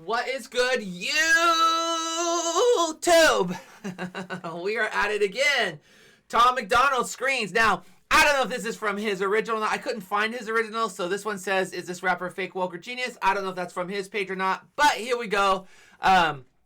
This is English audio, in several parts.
What is good, YouTube? We are at it again. Tom MacDonald screens. Now, I don't know if this is from his original. I couldn't find his original, so this one says, is this rapper fake, woke, or genius? I don't know if that's from his page or not, but here we go.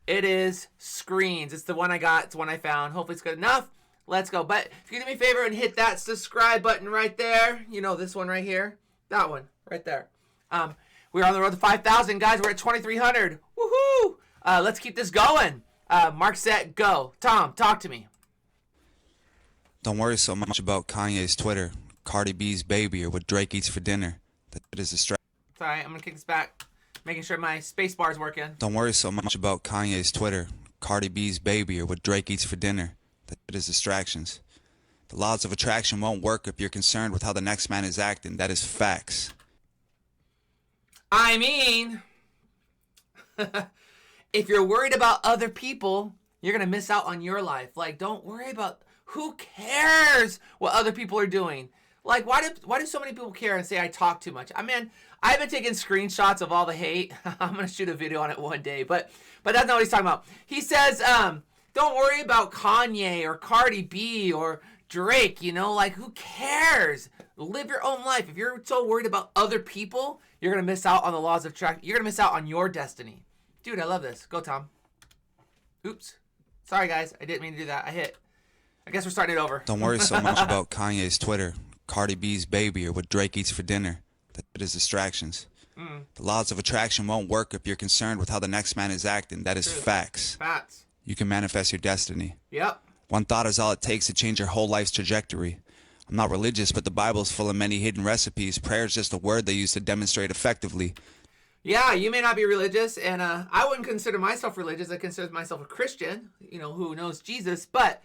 It is screens. It's the one I got. It's the one I found. Hopefully it's good enough. Let's go. But if you do me a favor and hit that subscribe button right there, you know, this one right here, that one right there. We're on the road to 5,000, guys. We're at 2,300. Woohoo! Let's keep this going. Mark, set, go. Tom, talk to me. Don't worry so much about Kanye's Twitter, Cardi B's baby, or what Drake eats for dinner. That is distraction. Sorry, I'm going to kick this back. Making sure my space bar is working. Don't worry so much about Kanye's Twitter, Cardi B's baby, or what Drake eats for dinner. That is distractions. The laws of attraction won't work if you're concerned with how the next man is acting. That is facts. I mean, if you're worried about other people, you're going to miss out on your life. Like, don't worry about, who cares what other people are doing? Like, why do so many people care and say I talk too much? I mean, I've been taking screenshots of all the hate. I'm going to shoot a video on it one day, but that's not what he's talking about. He says, don't worry about Kanye or Cardi B or Drake, you know, like, who cares? Live your own life. If you're so worried about other people, you're going to miss out on the laws of attraction. You're going to miss out on your destiny. Dude, I love this. Go, Tom. Oops. Sorry, guys. I didn't mean to do that. I hit. I guess we're starting it over. Don't worry so much about Kanye's Twitter, Cardi B's baby, or what Drake eats for dinner. That is distractions. The laws of attraction won't work if you're concerned with how the next man is acting. That is facts. Facts. You can manifest your destiny. Yep. One thought is all it takes to change your whole life's trajectory. I'm not religious, but the Bible is full of many hidden recipes. Prayer is just a word they use to demonstrate effectively. Yeah, you may not be religious, and I wouldn't consider myself religious. I consider myself a Christian, you know, who knows Jesus. But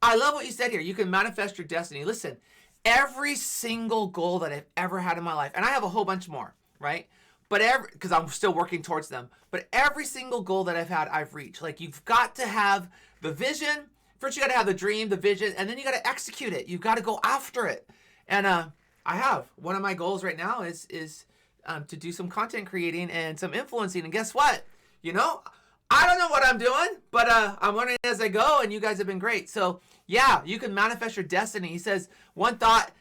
I love what you said here. You can manifest your destiny. Listen, every single goal that I've ever had in my life, and I have a whole bunch more, right? But because I'm still working towards them. But every single goal that I've had, I've reached. Like, you've got to have the vision. First, you got to have the dream, the vision, and then you got to execute it. You've got to go after it. And I have. One of my goals right now is to do some content creating and some influencing. And guess what? You know, I don't know what I'm doing, but I'm learning as I go, and you guys have been great. So, yeah, you can manifest your destiny. He says one thought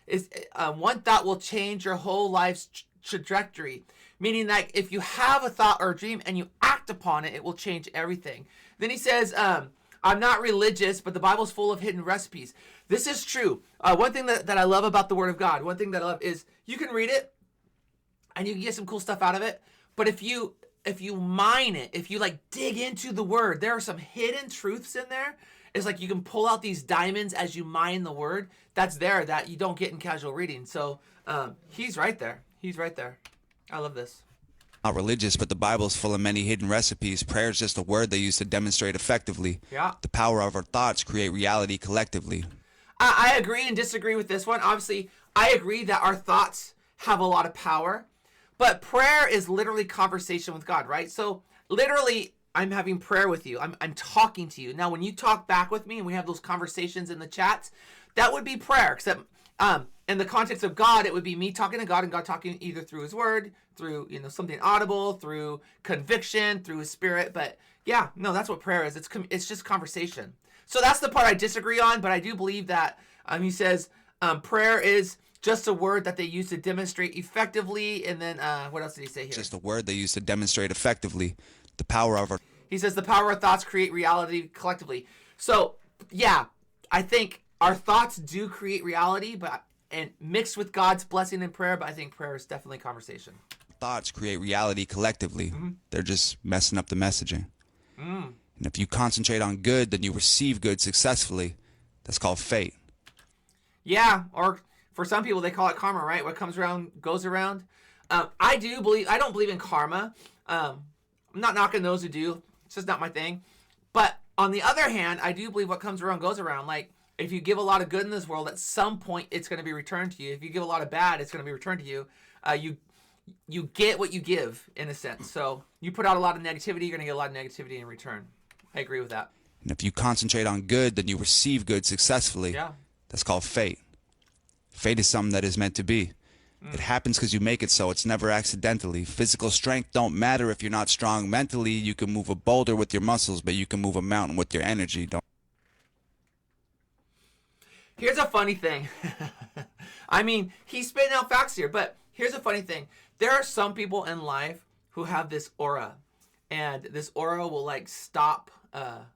will change your whole life's trajectory. Meaning that if you have a thought or a dream and you act upon it, it will change everything. Then he says, I'm not religious, but the Bible's full of hidden recipes. This is true. One thing that I love about the Word of God, one thing that I love is you can read it and you can get some cool stuff out of it. But if you mine it, if you like dig into the Word, there are some hidden truths in there. It's like you can pull out these diamonds as you mine the Word. That's there that you don't get in casual reading. So he's right there. He's right there. I love this. Not religious, but the Bible is full of many hidden recipes. Prayer is just a word they use to demonstrate effectively. Yeah. The power of our thoughts create reality collectively. I agree and disagree with this one. Obviously, I agree that our thoughts have a lot of power, but prayer is literally conversation with God, right? So literally, I'm having prayer with you. I'm talking to you. Now, when you talk back with me and we have those conversations in the chats, that would be prayer, except in the context of God, it would be me talking to God and God talking either through his word, through, you know, something audible, through conviction, through his spirit. But yeah, no, that's what prayer is. It's just conversation. So that's the part I disagree on, but I do believe that he says prayer is just a word that they use to demonstrate effectively. And then what else did he say here? Just a word they use to demonstrate effectively. The power of our... He says the power of thoughts create reality collectively. So yeah, I think our thoughts do create reality, and mixed with God's blessing and prayer, but I think prayer is definitely conversation. Thoughts create reality collectively. They're just messing up the messaging. And if you concentrate on good, then you receive good successfully. That's called fate. Yeah, or for some people, they call it karma, right? What comes around goes around. I don't believe in karma. I'm not knocking those who do. It's just not my thing. But on the other hand, I do believe what comes around goes around. Like, if you give a lot of good in this world, at some point it's going to be returned to you. If you give a lot of bad, it's going to be returned to you. You get what you give, in a sense. So you put out a lot of negativity, you're going to get a lot of negativity in return. I agree with that. And if you concentrate on good, then you receive good successfully. Yeah. That's called fate. Fate is something that is meant to be. It happens because you make it so. It's never accidentally. Physical strength don't matter if you're not strong mentally. You can move a boulder with your muscles, but you can move a mountain with your energy. Don't. Here's a funny thing. I mean, he's spitting out facts here, but here's a funny thing. There are some people in life who have this aura, and this aura will like stop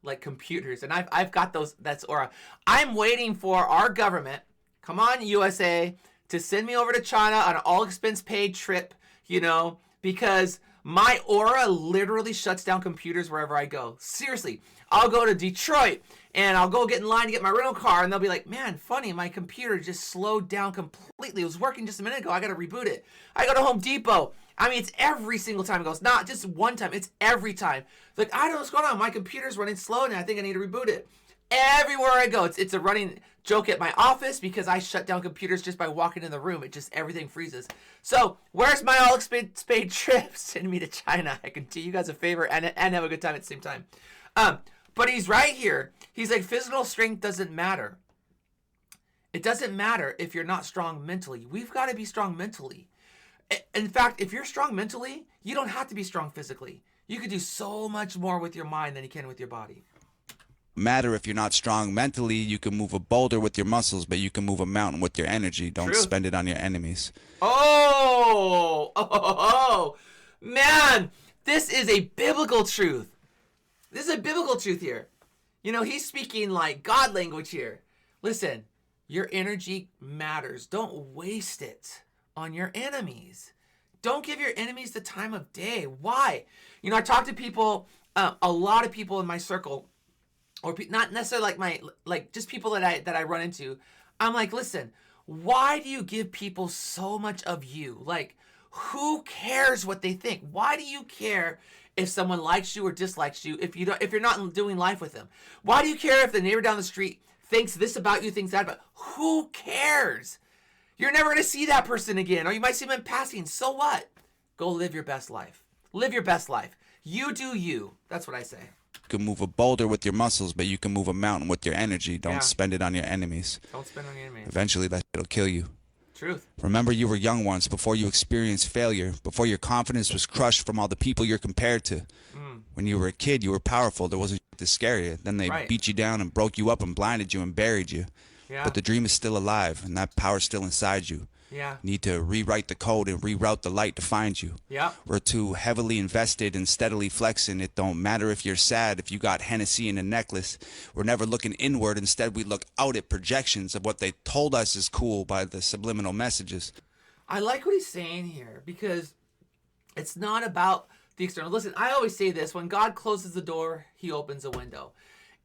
like computers, and I've got that's aura. I'm waiting for our government, come on USA, to send me over to China on an all expense paid trip, you know, because my aura literally shuts down computers wherever I go. Seriously, I'll go to Detroit and I'll go get in line to get my rental car, and they'll be like, man, funny, my computer just slowed down completely. It was working just a minute ago. I got to reboot it. I go to Home Depot. I mean, it's every single time it goes. Not just one time. It's every time. It's like, I don't know what's going on. My computer's running slow and I think I need to reboot it. Everywhere I go, it's a running joke at my office because I shut down computers just by walking in the room. It just, everything freezes. So, where's my all-expense paid trip? Send me to China. I can do you guys a favor and have a good time at the same time. But he's right here. He's like, physical strength doesn't matter. It doesn't matter if you're not strong mentally. We've got to be strong mentally. In fact, if you're strong mentally, you don't have to be strong physically. You could do so much more with your mind than you can with your body. Matter if you're not strong mentally. You can move a boulder with your muscles, but you can move a mountain with your energy. Don't Truth. spend it on your enemies. Oh, man, this is a biblical truth. This is a biblical truth here. You know, he's speaking like God language here. Listen, your energy matters. Don't waste it on your enemies. Don't give your enemies the time of day. Why? You know, I talk to people, a lot of people in my circle, or not necessarily just people that I run into. I'm like, listen, why do you give people so much of you? Like, who cares what they think? Why do you care if someone likes you or dislikes you if you're not doing life with them? Why do you care if the neighbor down the street thinks this about you, thinks that about you? Who cares? You're never going to see that person again, or you might see them in passing. So what? Go live your best life. Live your best life. You do you. That's what I say. You can move a boulder with your muscles, but you can move a mountain with your energy. Don't spend it on your enemies. Don't spend it on your enemies. Eventually, that'll kill you. Truth. Remember, you were young once, before you experienced failure, before your confidence was crushed from all the people you're compared to. When you were a kid, you were powerful. There wasn't shit to scare you. Then they beat you down and broke you up and blinded you and buried you. Yeah. But the dream is still alive, and that power's still inside you. Yeah. You need to rewrite the code and reroute the light to find you. Yeah. We're too heavily invested and steadily flexing. It don't matter if you're sad, if you got Hennessy in a necklace. We're never looking inward. Instead, we look out at projections of what they told us is cool by the subliminal messages. I like what he's saying here because it's not about the external. Listen, I always say this: when God closes the door, he opens a window.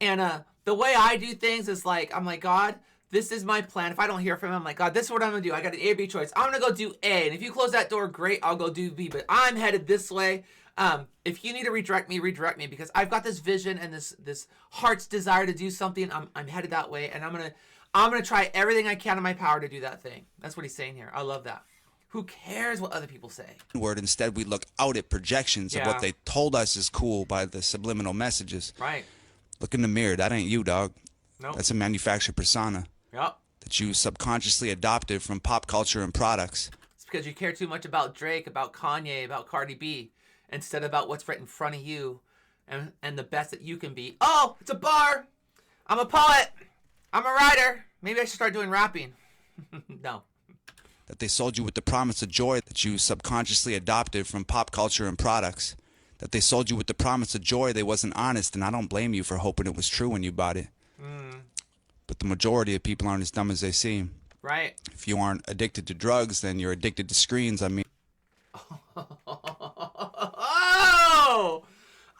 And the way I do things is like, I'm like, God, this is my plan. If I don't hear from him, I'm like, God, this is what I'm going to do. I got an A or B choice. I'm going to go do A. And if you close that door, great, I'll go do B. But I'm headed this way. If you need to redirect me because I've got this vision and this heart's desire to do something. I'm headed that way. And I'm going to try everything I can in my power to do that thing. That's what he's saying here. I love that. Who cares what other people say? Instead, we look out at projections of what they told us is cool by the subliminal messages. Right. Look in the mirror. That ain't you, dog. Nope. That's a manufactured persona. Yep. That you subconsciously adopted from pop culture and products. It's because you care too much about Drake, about Kanye, about Cardi B, instead about what's right in front of you and the best that you can be. Oh, it's a bar. I'm a poet. I'm a writer. Maybe I should start doing rapping. No. That they sold you with the promise of joy that you subconsciously adopted from pop culture and products. That they sold you with the promise of joy they wasn't honest, and I don't blame you for hoping it was true when you bought it. But the majority of people aren't as dumb as they seem. Right. If you aren't addicted to drugs, then you're addicted to screens. I mean...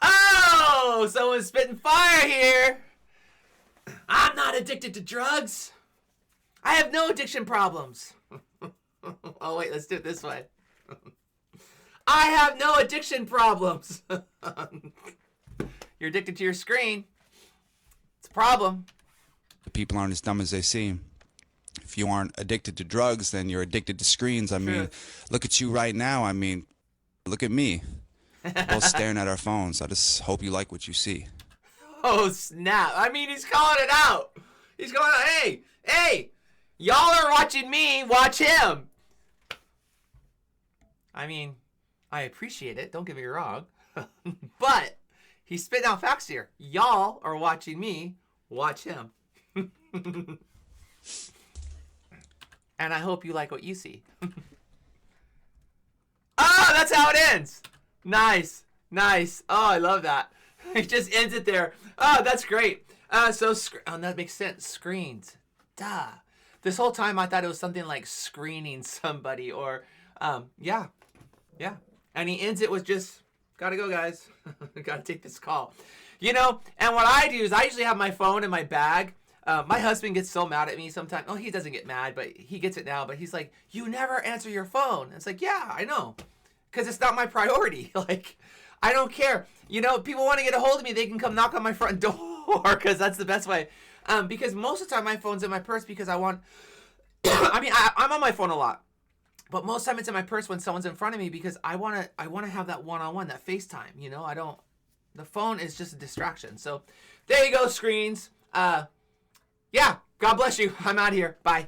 Oh! Someone's spitting fire here. I'm not addicted to drugs. I have no addiction problems. Oh, wait, let's do it this way. I have no addiction problems. You're addicted to your screen. It's a problem. People aren't as dumb as they seem. If you aren't addicted to drugs, then you're addicted to screens. I mean, look at you right now. I mean, look at me. We're both staring at our phones. I just hope you like what you see. Oh, snap. I mean, he's calling it out. He's going, hey, y'all are watching me, watch him. I mean, I appreciate it. Don't get me wrong. But he's spitting out facts here. Y'all are watching me watch him. And I hope you like what you see. Ah, that's how it ends. Nice. Nice. Oh, I love that. He just ends it there. Oh, that's great. That makes sense. Screens. Duh. This whole time I thought it was something like screening somebody or, yeah. And he ends it with just, gotta go, guys. Gotta take this call. You know, and what I do is I usually have my phone in my bag. My husband gets so mad at me sometimes. Oh, he doesn't get mad, but he gets it now. But he's like, you never answer your phone. It's like, yeah, I know. Because it's not my priority. Like, I don't care. You know, people want to get a hold of me, they can come knock on my front door because that's the best way. Because most of the time my phone's in my purse because I want, I'm on my phone a lot. But most of the time it's in my purse when someone's in front of me because I want to have that one-on-one, that FaceTime. You know, the phone is just a distraction. So there you go, screens. Yeah, God bless you. I'm out of here. Bye.